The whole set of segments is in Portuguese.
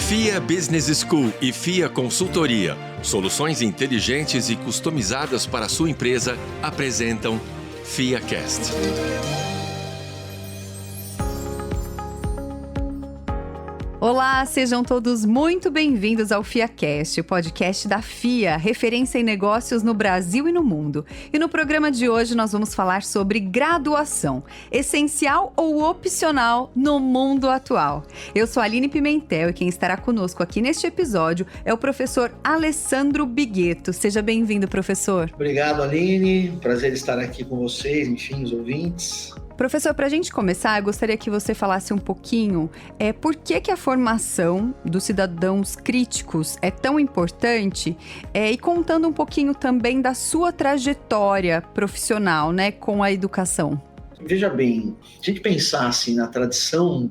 FIA Business School e FIA Consultoria, soluções inteligentes e customizadas para a sua empresa, apresentam FIAcast. Olá, sejam todos muito bem-vindos ao FIAcast, o podcast da FIA, referência em negócios no Brasil e no mundo. E no programa de hoje nós vamos falar sobre graduação, essencial ou opcional no mundo atual. Eu sou a Aline Pimentel e quem estará conosco aqui neste episódio é o professor Alessandro Biguetto. Seja bem-vindo, professor. Obrigado, Aline. Prazer estar aqui com vocês, enfim, os ouvintes. Professor, para a gente começar, eu gostaria que você falasse um pouquinho por que a formação dos cidadãos críticos é tão importante e contando um pouquinho também da sua trajetória profissional, né, com a educação. Veja bem, se a gente pensar assim, na tradição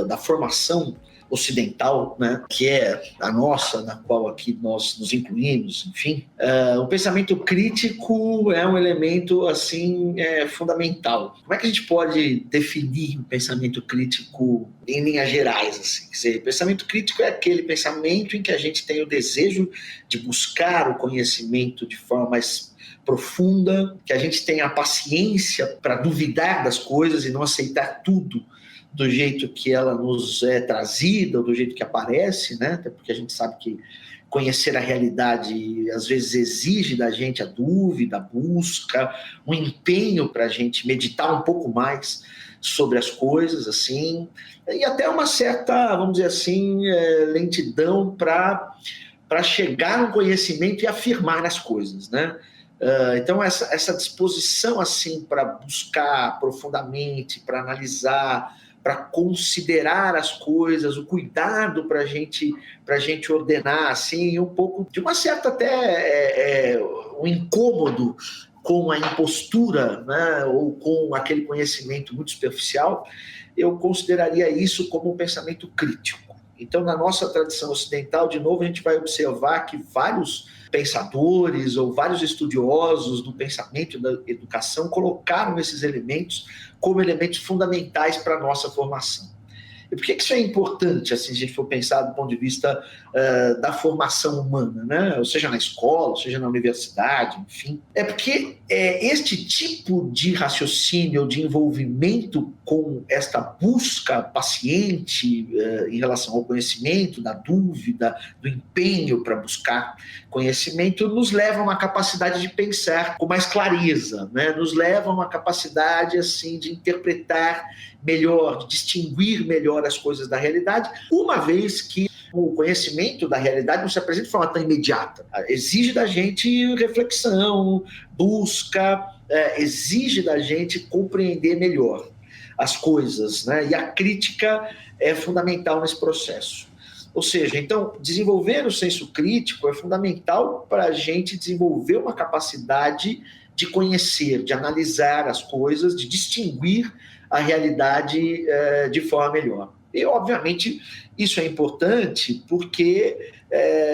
da formação ocidental, né, que é a nossa, na qual aqui nós nos incluímos, enfim, o pensamento crítico é um elemento assim fundamental. Como é que a gente pode definir o pensamento crítico em linhas gerais? Assim? Quer dizer, pensamento crítico é aquele pensamento em que a gente tem o desejo de buscar o conhecimento de forma mais profunda, que a gente tem a paciência para duvidar das coisas e não aceitar tudo do jeito que ela nos é trazida, ou do jeito que aparece, né? Até porque a gente sabe que conhecer a realidade às vezes exige da gente a dúvida, a busca, um empenho para a gente meditar um pouco mais sobre as coisas, assim, e até uma certa, vamos dizer assim, lentidão para chegar no conhecimento e afirmar as coisas, né? Então essa disposição assim para buscar profundamente, para analisar, para considerar as coisas, o cuidado para a gente ordenar, assim, um pouco de uma certa até um incômodo com a impostura, né, ou com aquele conhecimento muito superficial, eu consideraria isso como um pensamento crítico. Então, na nossa tradição ocidental, de novo, a gente vai observar que vários pensadores ou vários estudiosos do pensamento e da educação colocaram esses elementos como elementos fundamentais para a nossa formação. E por que isso é importante, assim, se a gente for pensar do ponto de vista da formação humana, né? Ou seja, na escola, ou seja, na universidade, enfim? É porque este tipo de raciocínio, de envolvimento com esta busca paciente em relação ao conhecimento, da dúvida, do empenho para buscar conhecimento, nos leva a uma capacidade de pensar com mais clareza, né? Nos leva a uma capacidade assim, de interpretar melhor, de distinguir melhor as coisas da realidade, uma vez que o conhecimento da realidade não se apresenta de forma tão imediata. Exige da gente reflexão, busca, exige da gente compreender melhor as coisas, né? E a crítica é fundamental nesse processo. Ou seja, então, desenvolver o senso crítico é fundamental para a gente desenvolver uma capacidade de conhecer, de analisar as coisas, de distinguir a realidade de forma melhor. E, obviamente, isso é importante porque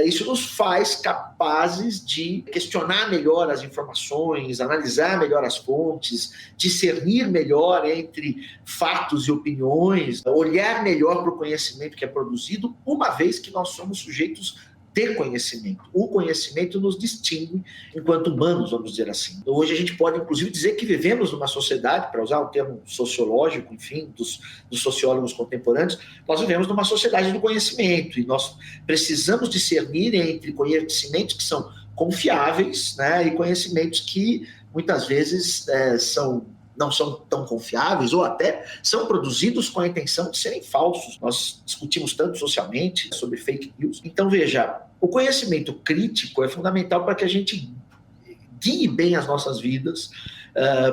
isso nos faz capazes de questionar melhor as informações, analisar melhor as fontes, discernir melhor entre fatos e opiniões, olhar melhor para o conhecimento que é produzido, uma vez que nós somos sujeitos de conhecimento. O conhecimento nos distingue enquanto humanos, vamos dizer assim. Hoje a gente pode, inclusive, dizer que vivemos numa sociedade, para usar o termo sociológico, enfim, dos sociólogos contemporâneos, nós vivemos numa sociedade do conhecimento e nós precisamos discernir entre conhecimentos que são confiáveis, né, e conhecimentos que muitas vezes não são tão confiáveis ou até são produzidos com a intenção de serem falsos. Nós discutimos tanto socialmente sobre fake news. Então, veja, o conhecimento crítico é fundamental para que a gente guie bem as nossas vidas,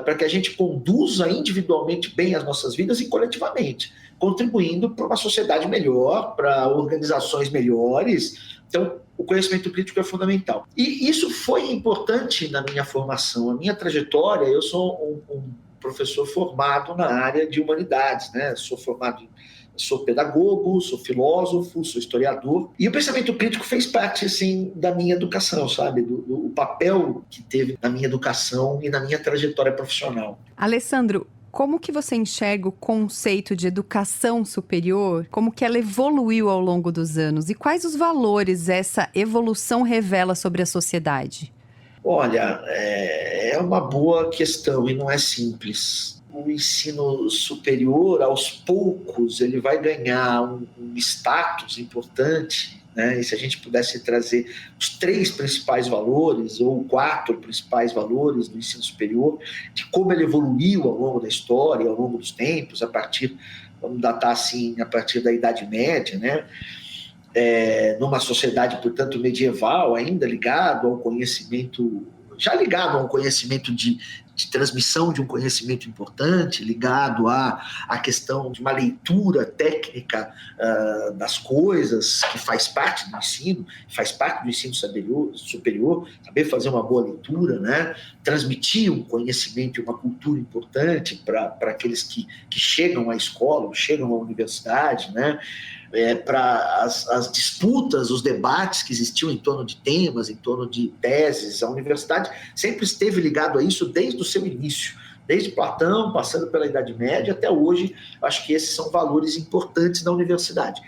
para que a gente conduza individualmente bem as nossas vidas e coletivamente, contribuindo para uma sociedade melhor, para organizações melhores. Então, o conhecimento crítico é fundamental. E isso foi importante na minha formação. A minha trajetória, eu sou um professor formado na área de humanidades, né? Sou pedagogo, sou filósofo, sou historiador. E o pensamento crítico fez parte, assim, da minha educação, sabe? Do papel que teve na minha educação e na minha trajetória profissional. Alessandro, como que você enxerga o conceito de educação superior? Como que ela evoluiu ao longo dos anos? E quais os valores essa evolução revela sobre a sociedade? Olha, é uma boa questão e não é simples. O ensino superior, aos poucos, ele vai ganhar um status importante, né? E se a gente pudesse trazer os 3 principais valores, ou 4 principais valores do ensino superior, de como ele evoluiu ao longo da história, ao longo dos tempos, vamos datar assim, a partir da Idade Média, né? Numa sociedade, portanto, medieval, ainda ligado ao conhecimento, já ligado a um conhecimento de transmissão de um conhecimento importante, ligado à questão de uma leitura técnica das coisas, que faz parte do ensino, superior, saber fazer uma boa leitura, né? Transmitir um conhecimento e uma cultura importante para aqueles que chegam à escola, chegam à universidade, né? Para as disputas, os debates que existiam em torno de temas, em torno de teses. A universidade sempre esteve ligado a isso desde o seu início, desde Platão, passando pela Idade Média até hoje. Acho que esses são valores importantes da universidade.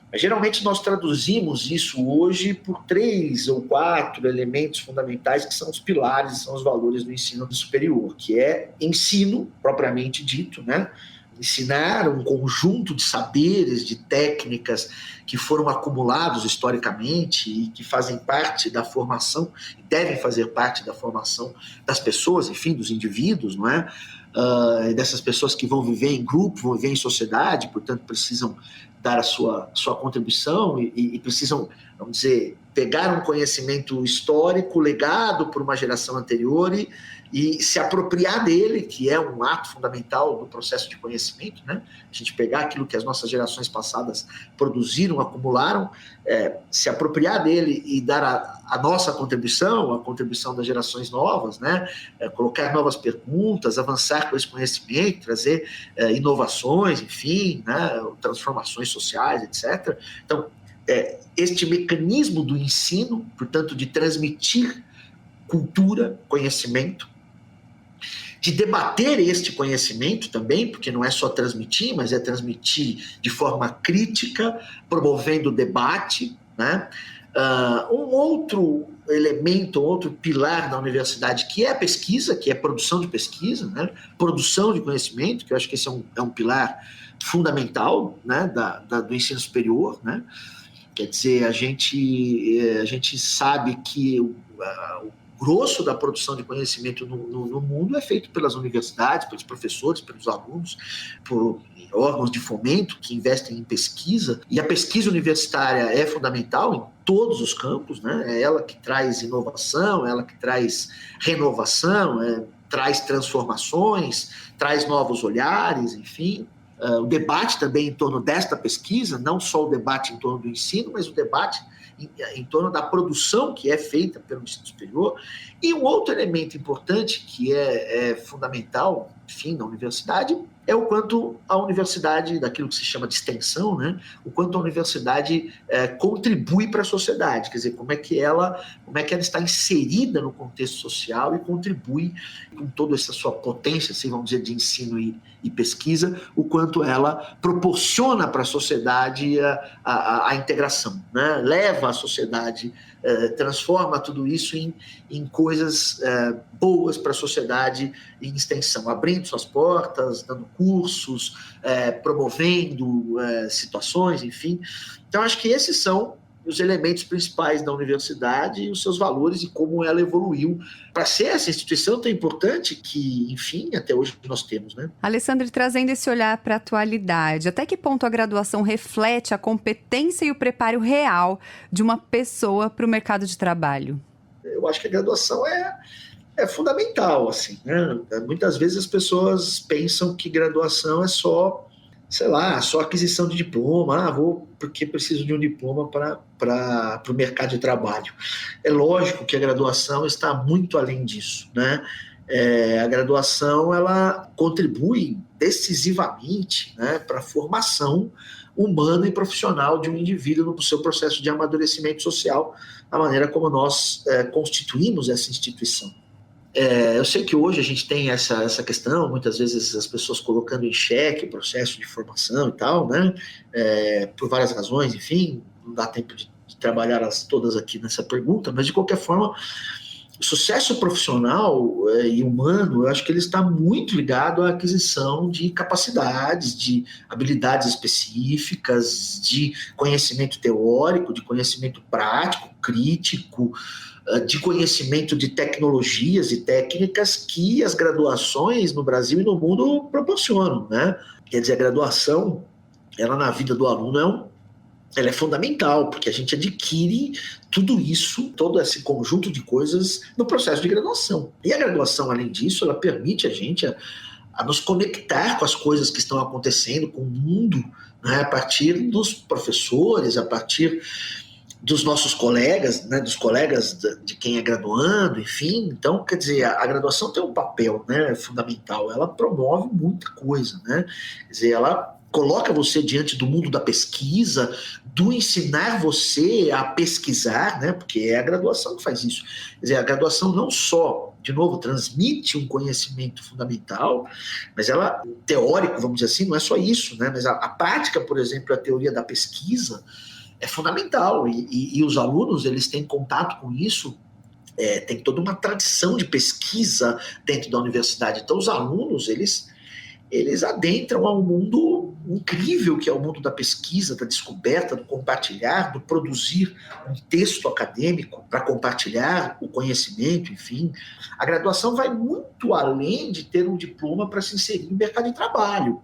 Mas, geralmente nós traduzimos isso hoje por 3 ou 4 elementos fundamentais que são os pilares, são os valores do ensino superior, que é ensino, propriamente dito, né? Ensinar um conjunto de saberes, de técnicas que foram acumulados historicamente e que fazem parte da formação, devem fazer parte da formação das pessoas, enfim, dos indivíduos, não é? Dessas pessoas que vão viver em grupo, vão viver em sociedade, portanto precisam dar a sua contribuição e precisam, vamos dizer, pegar um conhecimento histórico legado por uma geração anterior e se apropriar dele, que é um ato fundamental do processo de conhecimento, né? A gente pegar aquilo que as nossas gerações passadas produziram, acumularam, se apropriar dele e dar a nossa contribuição, a contribuição das gerações novas, né? Colocar novas perguntas, avançar com esse conhecimento, trazer inovações, enfim, né? Transformações sociais, etc. Então, este mecanismo do ensino, portanto, de transmitir cultura, conhecimento, de debater este conhecimento também, porque não é só transmitir, mas é transmitir de forma crítica, promovendo o debate, né? Um outro elemento, um outro pilar da universidade, que é a pesquisa, que é a produção de pesquisa, né? Produção de conhecimento, que eu acho que esse é um pilar fundamental, né? Do ensino superior, né? Quer dizer, a gente sabe que o grosso da produção de conhecimento no mundo é feito pelas universidades, pelos professores, pelos alunos, por órgãos de fomento que investem em pesquisa, e a pesquisa universitária é fundamental em todos os campos, né? É ela que traz inovação, é ela que traz renovação, traz transformações, traz novos olhares, enfim. O debate também em torno desta pesquisa, não só o debate em torno do ensino, mas o debate em torno da produção que é feita pelo ensino superior. E um outro elemento importante que é fundamental, enfim, na universidade, é o quanto a universidade, daquilo que se chama de extensão, né? O quanto a universidade contribui para a sociedade, quer dizer, como é que ela está inserida no contexto social e contribui com toda essa sua potência, assim, vamos dizer, de ensino e pesquisa, o quanto ela proporciona para a sociedade a integração, né? Leva a sociedade, transforma tudo isso em coisas boas para a sociedade em extensão, abrindo suas portas, dando cursos, promovendo situações, enfim. Então, acho que esses são os elementos principais da universidade e os seus valores e como ela evoluiu para ser essa instituição tão importante que, enfim, até hoje nós temos, né? Alessandro, trazendo esse olhar para a atualidade, até que ponto a graduação reflete a competência e o preparo real de uma pessoa para o mercado de trabalho? Eu acho que a graduação é fundamental, assim, né? Muitas vezes as pessoas pensam que graduação é só, sei lá, só aquisição de diploma, vou porque preciso de um diploma para o mercado de trabalho. É lógico que a graduação está muito além disso, né? A graduação, ela contribui decisivamente, né, para a formação humana e profissional de um indivíduo no seu processo de amadurecimento social, a maneira como nós constituímos essa instituição. Eu sei que hoje a gente tem essa questão, muitas vezes as pessoas colocando em xeque o processo de formação e tal, né? Por várias razões, enfim, não dá tempo de trabalhar todas aqui nessa pergunta, mas de qualquer forma, o sucesso profissional e humano, eu acho que ele está muito ligado à aquisição de capacidades, de habilidades específicas, de conhecimento teórico, de conhecimento prático, crítico, de conhecimento de tecnologias e técnicas que as graduações no Brasil e no mundo proporcionam, né? Quer dizer, a graduação, ela na vida do aluno ela é fundamental, porque a gente adquire tudo isso, todo esse conjunto de coisas no processo de graduação. E a graduação, além disso, ela permite a gente a nos conectar com as coisas que estão acontecendo, com o mundo, né? A partir dos professores, a partir dos nossos colegas, né, dos colegas de quem é graduando, enfim. Então, quer dizer, a graduação tem um papel, né, fundamental. Ela promove muita coisa, né? Quer dizer, ela coloca você diante do mundo da pesquisa, do ensinar você a pesquisar, né? Porque é a graduação que faz isso. Quer dizer, a graduação não só, de novo, transmite um conhecimento fundamental, mas ela, teórico, vamos dizer assim, não é só isso, né? Mas a prática, por exemplo, a teoria da pesquisa é fundamental, e os alunos, eles têm contato com isso, tem toda uma tradição de pesquisa dentro da universidade. Então, os alunos, eles adentram a um mundo incrível, que é o mundo da pesquisa, da descoberta, do compartilhar, do produzir um texto acadêmico para compartilhar o conhecimento, enfim. A graduação vai muito além de ter um diploma para se inserir no mercado de trabalho.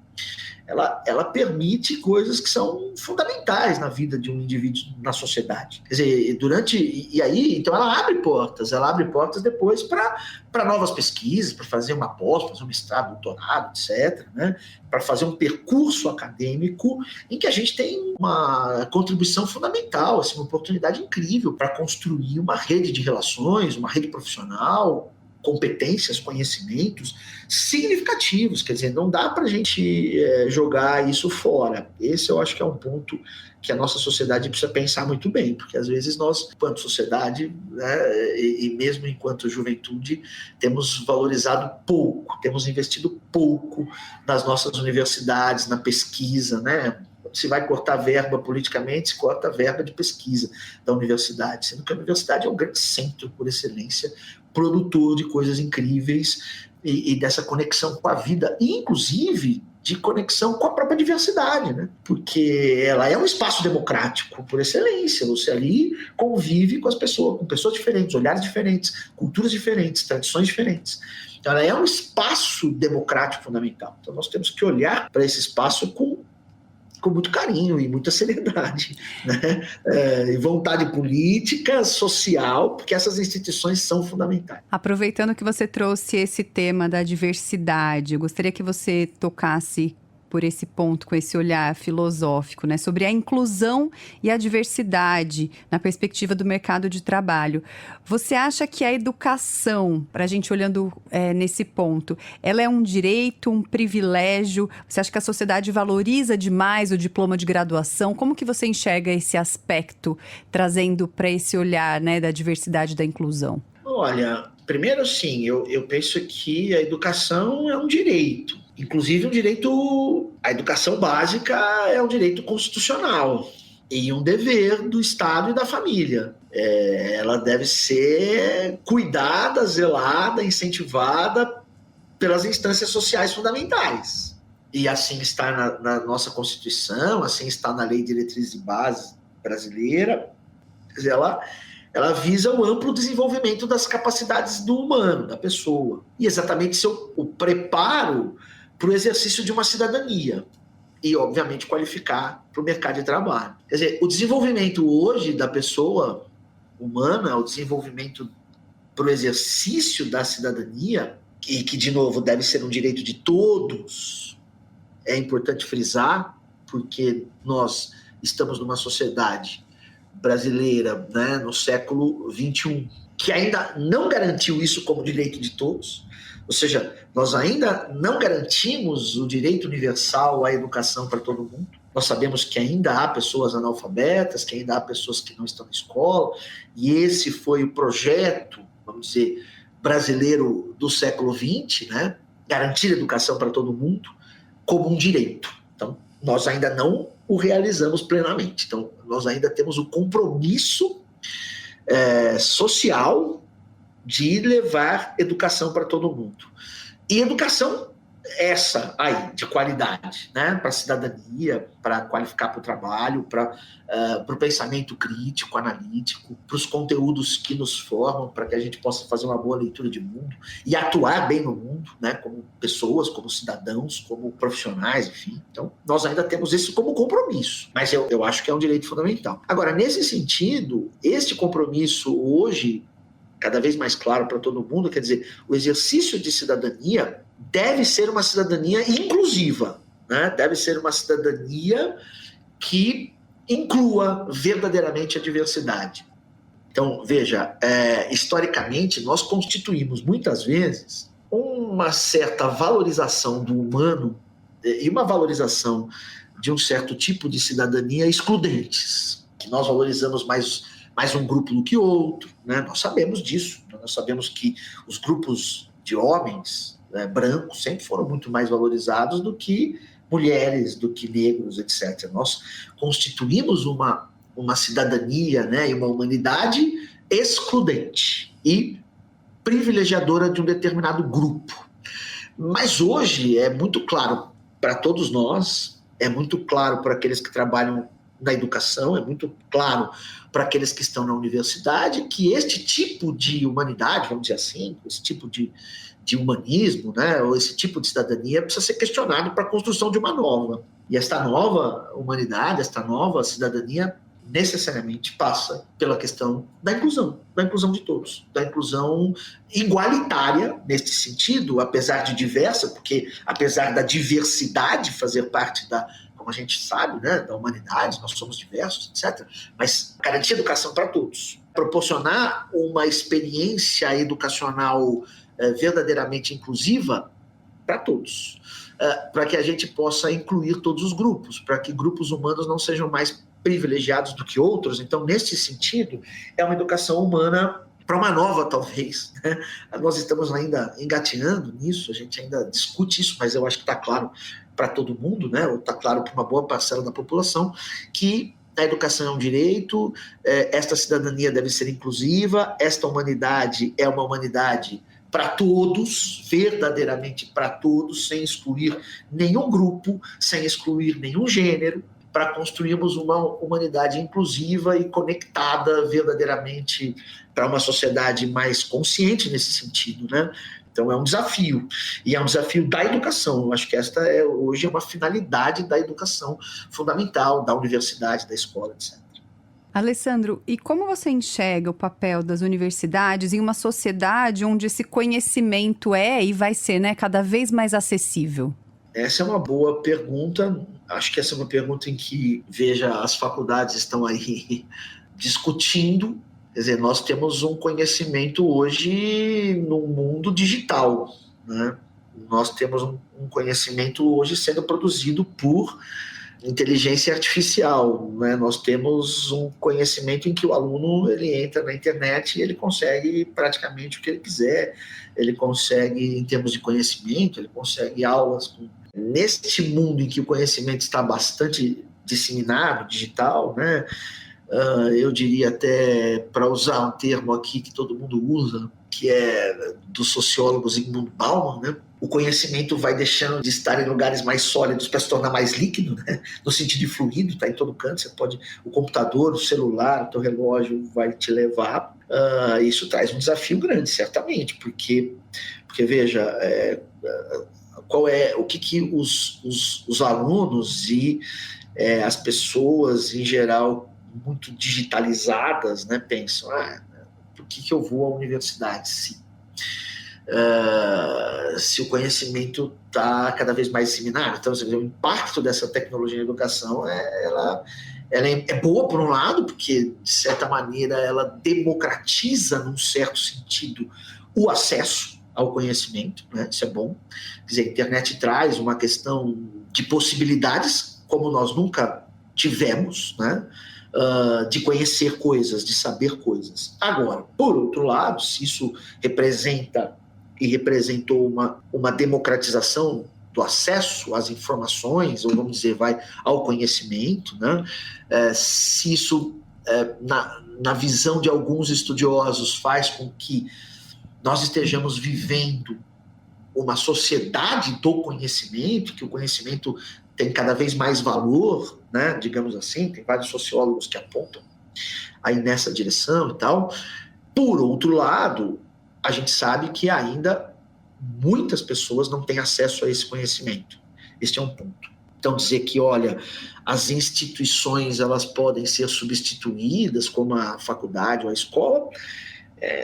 Ela permite coisas que são fundamentais na vida de um indivíduo na sociedade. Quer dizer, então ela abre portas depois para novas pesquisas, para fazer uma pós, fazer um mestrado, doutorado, etc., né? Para fazer um percurso acadêmico em que a gente tem uma contribuição fundamental, assim, uma oportunidade incrível para construir uma rede de relações, uma rede profissional, competências, conhecimentos significativos. Quer dizer, não dá para a gente jogar isso fora. Esse eu acho que é um ponto que a nossa sociedade precisa pensar muito bem, porque às vezes nós, enquanto sociedade, né, e mesmo enquanto juventude, temos valorizado pouco, temos investido pouco nas nossas universidades, na pesquisa, né? Se vai cortar verba politicamente, se corta verba de pesquisa da universidade, sendo que a universidade é um grande centro por excelência, produtor de coisas incríveis e dessa conexão com a vida, inclusive de conexão com a própria diversidade, né? Porque ela é um espaço democrático por excelência. Você ali convive com as pessoas, com pessoas diferentes, olhares diferentes, culturas diferentes, tradições diferentes. Então ela é um espaço democrático fundamental. Então nós temos que olhar para esse espaço com muito carinho e muita seriedade, né? E vontade política, social, porque essas instituições são fundamentais. Aproveitando que você trouxe esse tema da diversidade, eu gostaria que você tocasse por esse ponto, com esse olhar filosófico, né, sobre a inclusão e a diversidade na perspectiva do mercado de trabalho. Você acha que a educação, para a gente olhando nesse ponto, ela é um direito, um privilégio? Você acha que a sociedade valoriza demais o diploma de graduação? Como que você enxerga esse aspecto, trazendo para esse olhar, né, da diversidade e da inclusão? Olha, primeiro sim, eu penso que a educação é um direito. Inclusive a educação básica é um direito constitucional e um dever do Estado e da família. Ela deve ser cuidada, zelada, incentivada pelas instâncias sociais fundamentais. E assim está na nossa Constituição, assim está na Lei de Diretrizes e Bases brasileira. Quer dizer, ela visa o amplo desenvolvimento das capacidades do humano, da pessoa. E exatamente o preparo para o exercício de uma cidadania e, obviamente, qualificar para o mercado de trabalho. Quer dizer, o desenvolvimento hoje da pessoa humana, o desenvolvimento para o exercício da cidadania, e que, de novo, deve ser um direito de todos, é importante frisar, porque nós estamos numa sociedade brasileira, né, no século XXI, que ainda não garantiu isso como direito de todos. Ou seja, nós ainda não garantimos o direito universal à educação para todo mundo. Nós sabemos que ainda há pessoas analfabetas, que ainda há pessoas que não estão na escola, e esse foi o projeto, vamos dizer, brasileiro do século XX, né? Garantir educação para todo mundo como um direito. Então, nós ainda não o realizamos plenamente. Então, nós ainda temos o compromisso social de levar educação para todo mundo. E educação essa aí, de qualidade, né? Para a cidadania, para qualificar para o trabalho, para o pensamento crítico, analítico, para os conteúdos que nos formam, para que a gente possa fazer uma boa leitura de mundo e atuar bem no mundo, né? Como pessoas, como cidadãos, como profissionais, enfim. Então, nós ainda temos isso como compromisso, mas eu acho que é um direito fundamental. Agora, nesse sentido, este compromisso hoje, cada vez mais claro para todo mundo, quer dizer, o exercício de cidadania deve ser uma cidadania inclusiva, né? Deve ser uma cidadania que inclua verdadeiramente a diversidade. Então, veja, historicamente, nós constituímos muitas vezes uma certa valorização do humano e uma valorização de um certo tipo de cidadania excludentes, que nós valorizamos mais um grupo do que outro, né? Nós sabemos disso, nós sabemos que os grupos de homens brancos sempre foram muito mais valorizados do que mulheres, do que negros, etc. Nós constituímos uma cidadania, né, e uma humanidade excludente e privilegiadora de um determinado grupo. Mas hoje é muito claro para todos nós, é muito claro para aqueles que trabalham na educação, é muito claro para aqueles que estão na universidade, que este tipo de humanidade, vamos dizer assim, esse tipo de humanismo, né, ou esse tipo de cidadania precisa ser questionado para a construção de uma nova. E esta nova humanidade, esta nova cidadania, necessariamente passa pela questão da inclusão de todos, da inclusão igualitária nesse sentido, apesar de diversa, porque apesar da diversidade fazer parte como a gente sabe, né, da humanidade, nós somos diversos, etc. Mas garantir educação para todos, proporcionar uma experiência educacional verdadeiramente inclusiva para todos, para que a gente possa incluir todos os grupos, para que grupos humanos não sejam mais privilegiados do que outros. Então, nesse sentido, é uma educação humana para uma nova, talvez, né? Nós estamos ainda engatinhando nisso, a gente ainda discute isso, mas eu acho que está claro para todo mundo, né? Ou está claro para uma boa parcela da população, que a educação é um direito, esta cidadania deve ser inclusiva, esta humanidade é uma humanidade para todos, verdadeiramente para todos, sem excluir nenhum grupo, sem excluir nenhum gênero, para construirmos uma humanidade inclusiva e conectada verdadeiramente para uma sociedade mais consciente nesse sentido, né? Então é um desafio, e é um desafio da educação. Eu acho que esta hoje é uma finalidade da educação fundamental, da universidade, da escola, etc. Alessandro, e como você enxerga o papel das universidades em uma sociedade onde esse conhecimento e vai ser, né, cada vez mais acessível? Essa é uma boa pergunta. Acho que essa é uma pergunta em que, veja, as faculdades estão aí discutindo. Quer dizer, nós temos um conhecimento hoje no mundo digital, né? Nós temos um conhecimento hoje sendo produzido por inteligência artificial, né? Nós temos um conhecimento em que o aluno ele entra na internet e ele consegue praticamente o que ele quiser, ele consegue, em termos de conhecimento, ele consegue aulas. Neste mundo em que o conhecimento está bastante disseminado, digital, né? Eu diria até, para usar um termo aqui que todo mundo usa, que é do sociólogo Zygmunt Bauman, né? O conhecimento vai deixando de estar em lugares mais sólidos para se tornar mais líquido, né? No sentido de fluido, está em todo canto. Você pode, o computador, o celular, o teu relógio vai te levar. Isso traz um desafio grande, certamente, porque veja, o que os alunos e as pessoas em geral muito digitalizadas, né, pensam, por que eu vou à universidade se o conhecimento está cada vez mais disseminado? Então, o impacto dessa tecnologia na educação ela é boa por um lado, porque de certa maneira ela democratiza num certo sentido o acesso ao conhecimento, né? Isso é bom. Quer dizer, a internet traz uma questão de possibilidades como nós nunca tivemos, né? De conhecer coisas, de saber coisas. Agora, por outro lado, se isso representa e representou uma democratização do acesso às informações, ou vamos dizer, ao conhecimento, né? Se isso, na visão de alguns estudiosos, faz com que nós estejamos vivendo uma sociedade do conhecimento, que o conhecimento tem cada vez mais valor, né, digamos assim, tem vários sociólogos que apontam aí nessa direção e tal. Por outro lado, a gente sabe que ainda muitas pessoas não têm acesso a esse conhecimento. Este é um ponto. Então, dizer que, olha, as instituições elas podem ser substituídas, como a faculdade ou a escola,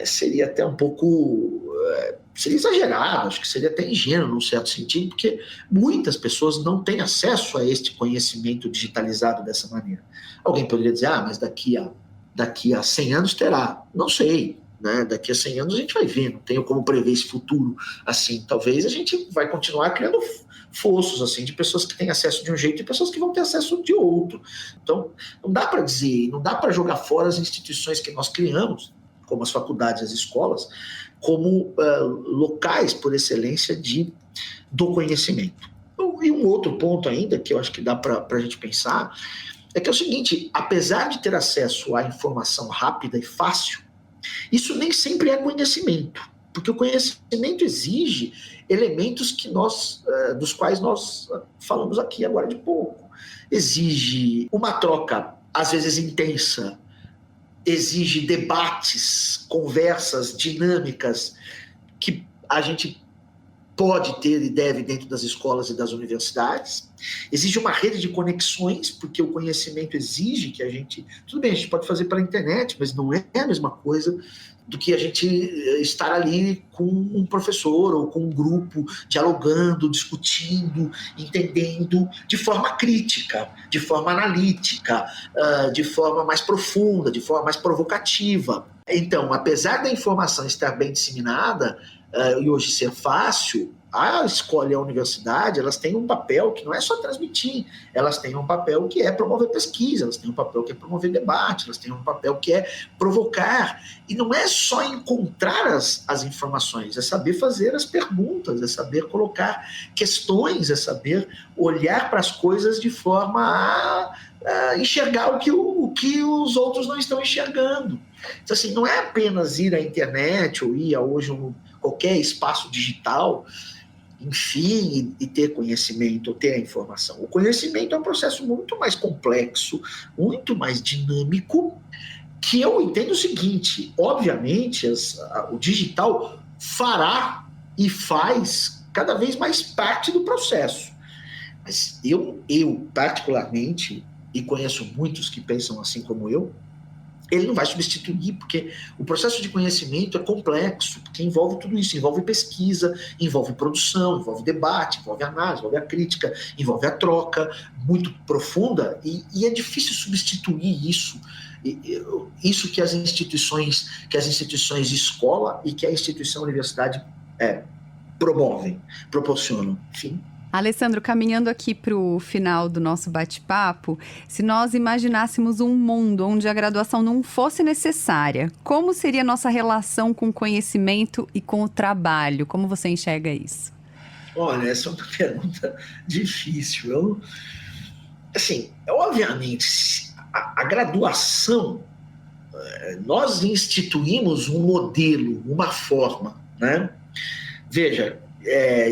seria até um pouco... seria exagerado, acho que seria até ingênuo num certo sentido, porque muitas pessoas não têm acesso a este conhecimento digitalizado dessa maneira. Alguém poderia dizer, mas daqui a 100 anos terá. Não sei, né? Daqui a 100 anos a gente vai ver, não tenho como prever esse futuro assim. Talvez a gente vai continuar criando fossos assim, de pessoas que têm acesso de um jeito e pessoas que vão ter acesso de outro. Então, não dá para dizer, não dá para jogar fora as instituições que nós criamos, como as faculdades, as escolas, como locais por excelência do conhecimento. E um outro ponto ainda, que eu acho que dá para a gente pensar, é que é o seguinte, apesar de ter acesso à informação rápida e fácil, isso nem sempre é conhecimento, porque o conhecimento exige elementos dos quais nós falamos aqui agora de pouco. Exige uma troca, às vezes intensa, exige debates, conversas dinâmicas que a gente pode ter e deve dentro das escolas e das universidades. Exige uma rede de conexões, porque o conhecimento exige que a gente... Tudo bem, a gente pode fazer pela internet, mas não é a mesma coisa do que a gente estar ali com um professor ou com um grupo, dialogando, discutindo, entendendo de forma crítica, de forma analítica, de forma mais profunda, de forma mais provocativa. Então, apesar da informação estar bem disseminada e hoje ser fácil, a escola e a universidade, elas têm um papel que não é só transmitir, elas têm um papel que é promover pesquisa, elas têm um papel que é promover debate, elas têm um papel que é provocar. E não é só encontrar as informações, é saber fazer as perguntas, é saber colocar questões, é saber olhar para as coisas de forma a enxergar o que os outros não estão enxergando. Então, assim, não é apenas ir à internet ou ir a hoje qualquer espaço digital, enfim, e ter conhecimento, ou ter a informação. O conhecimento é um processo muito mais complexo, muito mais dinâmico, que eu entendo o seguinte, obviamente, o digital fará e faz cada vez mais parte do processo. Mas eu particularmente, e conheço muitos que pensam assim como eu, ele não vai substituir, porque o processo de conhecimento é complexo, porque envolve tudo isso, envolve pesquisa, envolve produção, envolve debate, envolve análise, envolve a crítica, envolve a troca muito profunda, e é difícil substituir isso, isso que as instituições escola e que a instituição universidade promovem, proporcionam, enfim. Alessandro, caminhando aqui para o final do nosso bate-papo, se nós imaginássemos um mundo onde a graduação não fosse necessária, como seria a nossa relação com o conhecimento e com o trabalho? Como você enxerga isso? Olha, essa é uma pergunta difícil. Assim, obviamente, a graduação, nós instituímos um modelo, uma forma, né? Veja,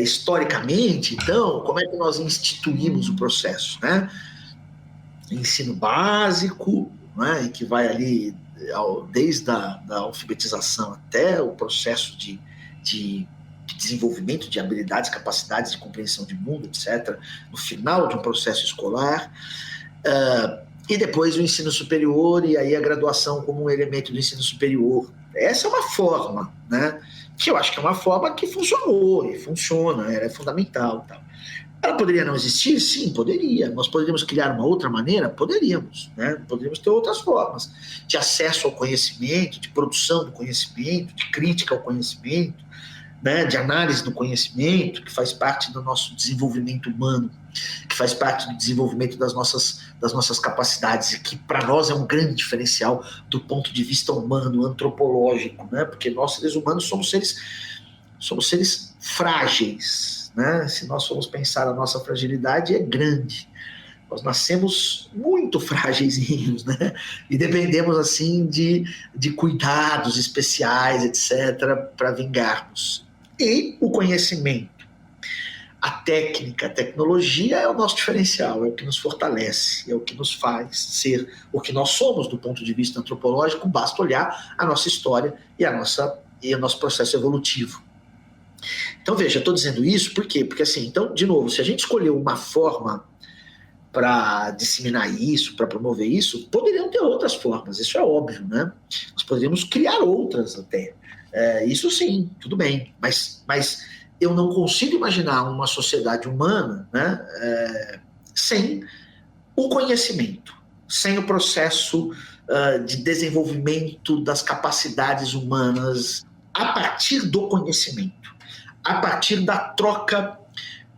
historicamente, então, como é que nós instituímos o processo, né? Ensino básico, né? Que vai ali desde a alfabetização até o processo de desenvolvimento de habilidades, capacidades de compreensão de mundo, etc., no final de um processo escolar, e depois o ensino superior, e aí a graduação como um elemento do ensino superior. Essa é uma forma, né? Que eu acho que é uma forma que funcionou e funciona, ela é fundamental. Tal. Ela poderia não existir? Sim, poderia. Nós poderíamos criar uma outra maneira? Poderíamos, né? Poderíamos ter outras formas de acesso ao conhecimento, de produção do conhecimento, de crítica ao conhecimento, né? De análise do conhecimento, que faz parte do nosso desenvolvimento humano, que faz parte do desenvolvimento das nossas das nossas capacidades, e que para nós é um grande diferencial do ponto de vista humano, antropológico, né? Porque nós, seres humanos, somos seres frágeis, né? Se nós formos pensar a nossa fragilidade, é grande. Nós nascemos muito frágeis, né? E dependemos, assim, de cuidados especiais, etc., para vingarmos. E o conhecimento, a técnica, a tecnologia é o nosso diferencial, é o que nos fortalece, é o que nos faz ser o que nós somos do ponto de vista antropológico. Basta olhar a nossa história e o nosso processo evolutivo. Então, veja, estou dizendo isso por quê? Porque, assim, então, de novo, se a gente escolheu uma forma para disseminar isso, para promover isso, poderiam ter outras formas, isso é óbvio, né? Nós poderíamos criar outras até. Isso sim, tudo bem, mas eu não consigo imaginar uma sociedade humana, né, sem o conhecimento, sem o processo de desenvolvimento das capacidades humanas a partir do conhecimento, a partir da troca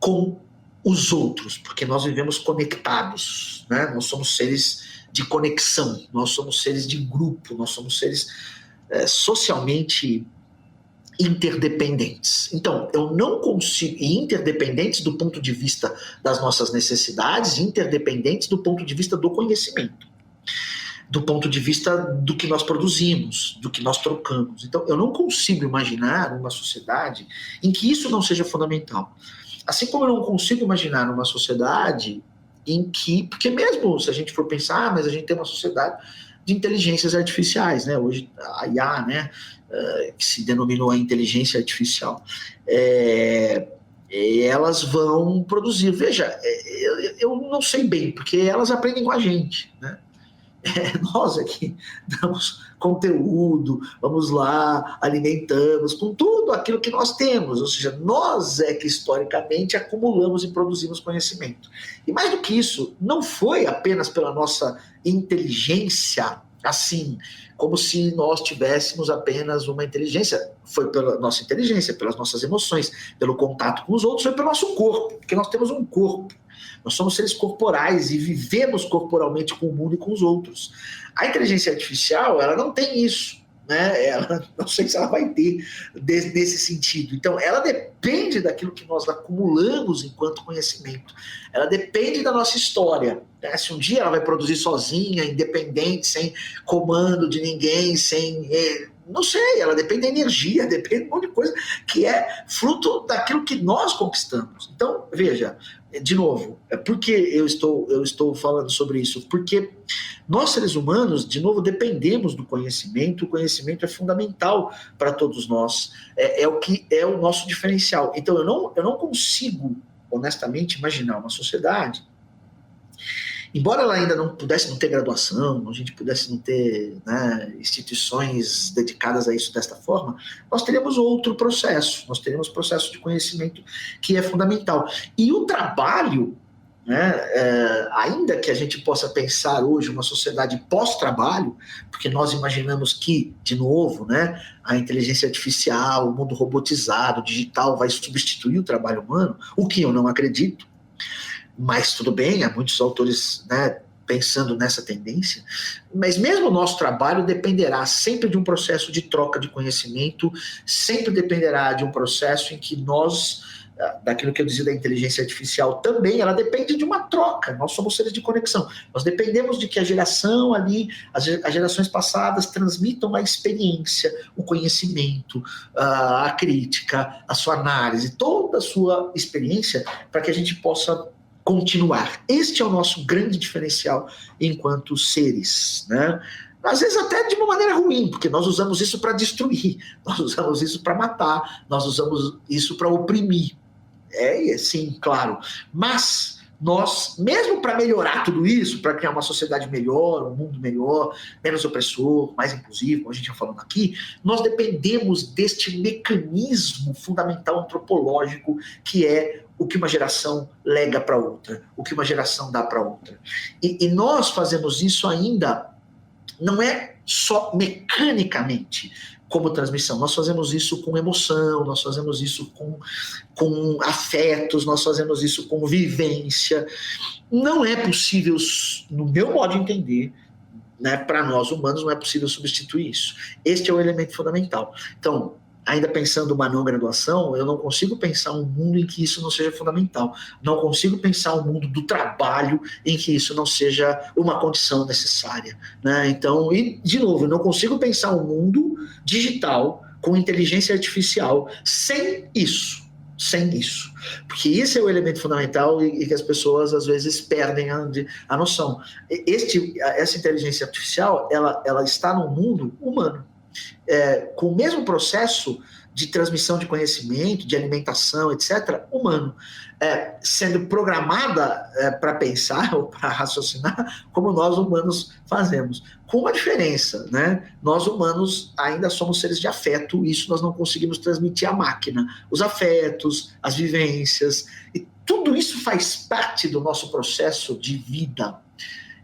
com os outros, porque nós vivemos conectados, né? Nós somos seres de conexão, nós somos seres de grupo, nós somos seres socialmente interdependentes. Então, eu não consigo, e interdependentes do ponto de vista das nossas necessidades, interdependentes do ponto de vista do conhecimento, do ponto de vista do que nós produzimos, do que nós trocamos. Então, eu não consigo imaginar uma sociedade em que isso não seja fundamental. Assim como eu não consigo imaginar uma sociedade em que, porque mesmo se a gente for pensar, mas a gente tem uma sociedade de inteligências artificiais, né? Hoje a IA, né, que se denominou a inteligência artificial, elas vão produzir. Veja, eu não sei bem, porque elas aprendem com a gente, né? Nós aqui damos conteúdo, vamos lá, alimentamos com tudo aquilo que nós temos, ou seja, nós é que historicamente acumulamos e produzimos conhecimento. E mais do que isso, não foi apenas pela nossa inteligência, assim, como se nós tivéssemos apenas uma inteligência, foi pela nossa inteligência, pelas nossas emoções, pelo contato com os outros, foi pelo nosso corpo, porque nós temos um corpo. Nós somos seres corporais e vivemos corporalmente com o mundo e com os outros. A inteligência artificial, ela não tem isso, né? Ela, não sei se ela vai ter nesse sentido. Então, ela depende daquilo que nós acumulamos enquanto conhecimento. Ela depende da nossa história, né? Se um dia ela vai produzir sozinha, independente, sem comando de ninguém, sem... não sei, ela depende da energia, depende de um monte de coisa que é fruto daquilo que nós conquistamos. Então, veja, de novo, por que eu estou falando sobre isso? Porque nós, seres humanos, de novo, dependemos do conhecimento. O conhecimento é fundamental para todos nós, é o que é o nosso diferencial. Então, eu não consigo, honestamente, imaginar uma sociedade, embora ela ainda não pudesse não ter graduação, a gente pudesse não ter, né, instituições dedicadas a isso desta forma, nós teríamos outro processo, nós teríamos processo de conhecimento que é fundamental. E o trabalho, né, ainda que a gente possa pensar hoje uma sociedade pós-trabalho, porque nós imaginamos que, de novo, né, a inteligência artificial, o mundo robotizado, digital, vai substituir o trabalho humano, o que eu não acredito. Mas tudo bem, há muitos autores, né, pensando nessa tendência, mas mesmo o nosso trabalho dependerá sempre de um processo de troca de conhecimento, sempre dependerá de um processo em que nós, daquilo que eu dizia da inteligência artificial também, ela depende de uma troca, nós somos seres de conexão, nós dependemos de que a geração ali, as gerações passadas transmitam a experiência, o conhecimento, a crítica, a sua análise, toda a sua experiência, para que a gente possa continuar. Este é o nosso grande diferencial enquanto seres, né? Às vezes até de uma maneira ruim, porque nós usamos isso para destruir, nós usamos isso para matar, nós usamos isso para oprimir. Sim, claro. Mas nós, mesmo para melhorar tudo isso, para criar uma sociedade melhor, um mundo melhor, menos opressor, mais inclusivo, como a gente já falando aqui, nós dependemos deste mecanismo fundamental antropológico que é o que uma geração lega para outra, o que uma geração dá para outra. E nós fazemos isso ainda, não é só mecanicamente, como transmissão. Nós fazemos isso com emoção, nós fazemos isso com afetos, nós fazemos isso com vivência. Não é possível, no meu modo de entender, né, para nós humanos, não é possível substituir isso. Este é o elemento fundamental. Então, ainda pensando uma não graduação, eu não consigo pensar um mundo em que isso não seja fundamental. Não consigo pensar um mundo do trabalho em que isso não seja uma condição necessária, né? Então, e, de novo, eu não consigo pensar um mundo digital com inteligência artificial sem isso. Porque esse é o elemento fundamental e que as pessoas às vezes perdem a noção. Essa inteligência artificial, ela está no mundo humano. Com o mesmo processo de transmissão de conhecimento, de alimentação, etc., humano, sendo programada para pensar ou para raciocinar como nós humanos fazemos. Com uma diferença, né? Nós humanos ainda somos seres de afeto, e isso nós não conseguimos transmitir à máquina. Os afetos, as vivências, e tudo isso faz parte do nosso processo de vida.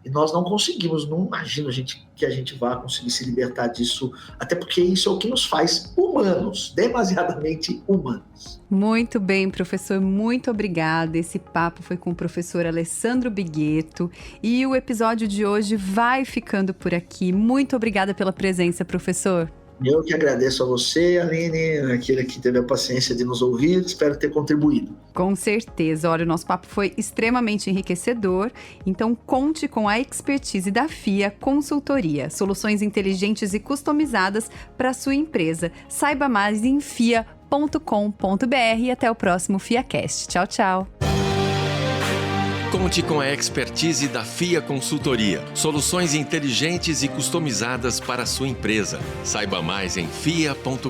E nós não conseguimos, não imagino que a gente vá conseguir se libertar disso, até porque isso é o que nos faz humanos, demasiadamente humanos. Muito bem, professor, muito obrigada. Esse papo foi com o professor Alessandro Bigueto e o episódio de hoje vai ficando por aqui. Muito obrigada pela presença, professor. Eu que agradeço a você, Aline, aquele que teve a paciência de nos ouvir, espero ter contribuído. Com certeza. Olha, o nosso papo foi extremamente enriquecedor, então conte com a expertise da FIA Consultoria, soluções inteligentes e customizadas para a sua empresa. Saiba mais em fia.com.br e até o próximo FIAcast. Tchau, tchau. Conte com a expertise da FIA Consultoria, soluções inteligentes e customizadas para a sua empresa. Saiba mais em fia.com.br.